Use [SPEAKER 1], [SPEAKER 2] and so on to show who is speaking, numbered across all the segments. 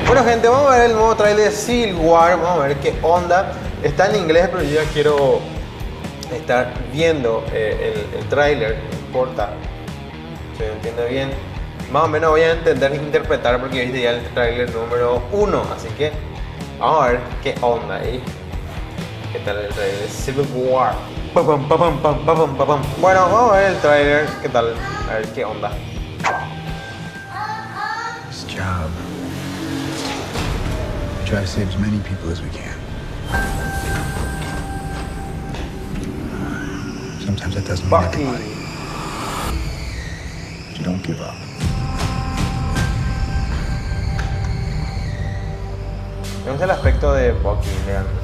[SPEAKER 1] Bueno, gente, vamos a ver el nuevo trailer de Civil War. Vamos a ver qué onda. Está en inglés, pero yo ya quiero estar viendo el trailer. No importa. Se entiende bien. Más o menos voy a entender e interpretar porque viste ya el trailer número 1. Así que vamos a ver qué onda ahí. ¿Qué tal el trailer de Civil War? Bueno, vamos a ver el trailer. ¿Qué tal? A ver qué onda.
[SPEAKER 2] This job. We try to save as many people as we can. Sometimes that doesn't mean
[SPEAKER 1] Bucky.
[SPEAKER 2] everybody. But you don't give up.
[SPEAKER 1] Me gusta el aspecto de Bucky, realmente.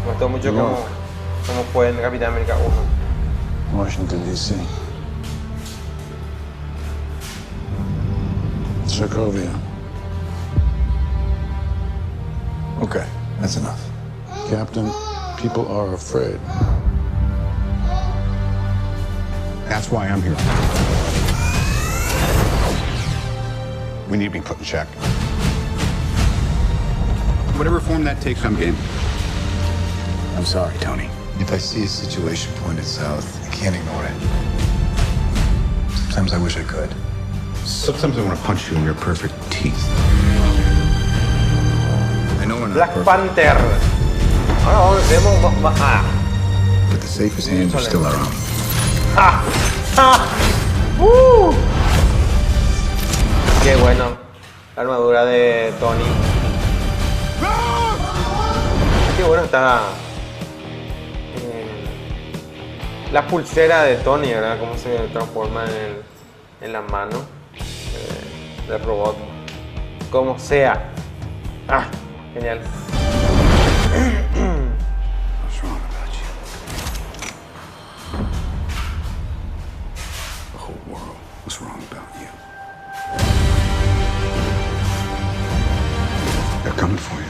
[SPEAKER 1] Me gustó mucho
[SPEAKER 2] No.
[SPEAKER 1] cómo fue en Capitán América 1.
[SPEAKER 2] Washington, D.C. Sokovia. Okay, that's enough. Captain, people are afraid. That's why I'm here. We need to be put in check. Whatever form that takes, I'm game. I'm sorry, Tony.
[SPEAKER 3] If I see a situation pointed south, I can't ignore it. Sometimes I wish I could.
[SPEAKER 2] Sometimes I want to punch you in your perfect teeth. I know we're not
[SPEAKER 1] Black
[SPEAKER 2] perfect,
[SPEAKER 1] Panther. Ahora vemos.
[SPEAKER 2] but the safest hands are still our own.
[SPEAKER 1] Qué bueno. La armadura de Tony. Qué bueno está. La pulsera de Tony, ¿verdad? Cómo se transforma en la mano del robot. Como sea. Genial.
[SPEAKER 2] What's wrong about you? The whole world was wrong about you. They're coming for you.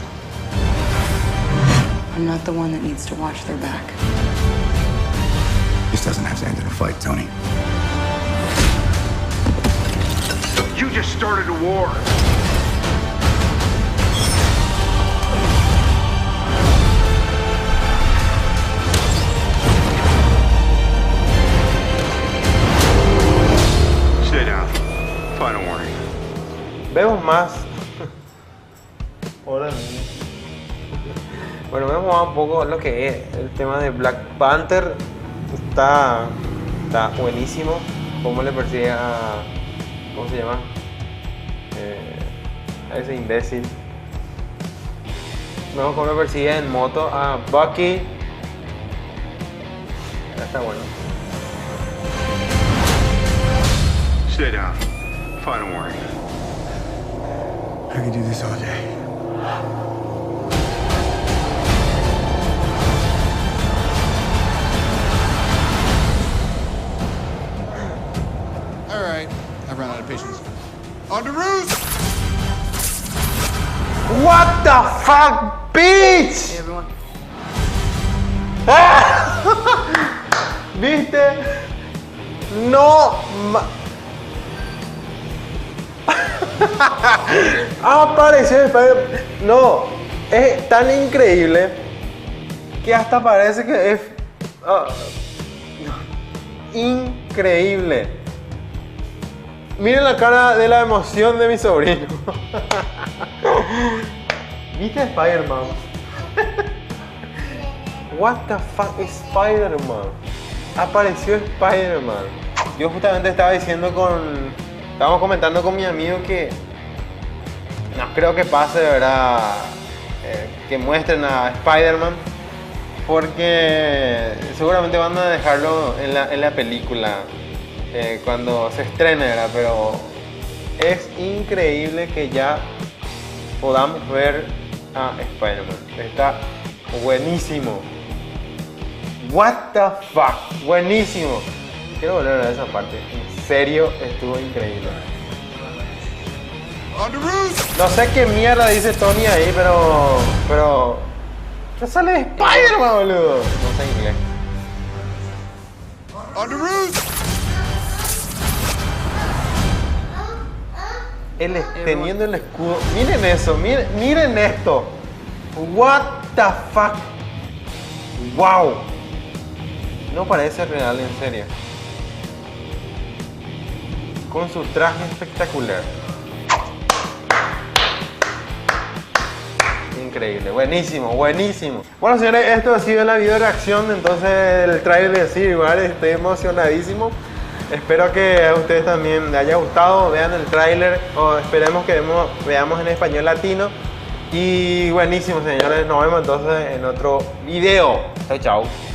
[SPEAKER 4] I'm not the one that needs to watch their back.
[SPEAKER 2] This doesn't have to end in a fight, Tony. You just started a war. Sit down. Final warning.
[SPEAKER 1] Vemos más. Hola. Bueno, vemos más un poco lo que es el tema de Black Panther. Está buenísimo. Cómo le persigue a. ¿Cómo se llama? A ese imbécil. Vemos cómo le persigue en moto a Bucky. Está bueno.
[SPEAKER 2] Sit down. Final warning. I could do this all day.
[SPEAKER 5] All right, I've run out of patience. On to roost!
[SPEAKER 1] What the fuck, bitch?
[SPEAKER 4] Hey, everyone.
[SPEAKER 1] ¿Viste? No. Apareció Spider-Man. No, es tan increíble que hasta parece que es increíble. Miren la cara de la emoción de mi sobrino. ¿Viste Spider-Man? What the fuck is Spider-Man? Apareció Spider-Man. Yo justamente estábamos comentando con mi amigo que no creo que pase, de verdad, que muestren a Spider-Man, porque seguramente van a dejarlo en la película cuando se estrene, ¿verdad? Pero es increíble que ya podamos ver a Spider-Man. Está buenísimo. What the fuck, buenísimo. Quiero volver a esa parte. En serio, estuvo increíble.
[SPEAKER 5] On to roost!
[SPEAKER 1] No sé qué mierda dice Tony ahí, pero ¿qué sale de Spider-Man, boludo? No sé inglés.
[SPEAKER 5] On to roost!
[SPEAKER 1] Él teniendo el escudo. Miren eso, miren esto. What the fuck. Wow. No parece real, en serio. Con su traje espectacular. Increíble, buenísimo, buenísimo. Bueno, señores, esto ha sido la video reacción entonces el trailer de Civil War. Estoy emocionadísimo. Espero que a ustedes también les haya gustado. Vean el tráiler o esperemos que veamos en español latino. Y buenísimo, señores. Nos vemos entonces en otro video. Chao, chao.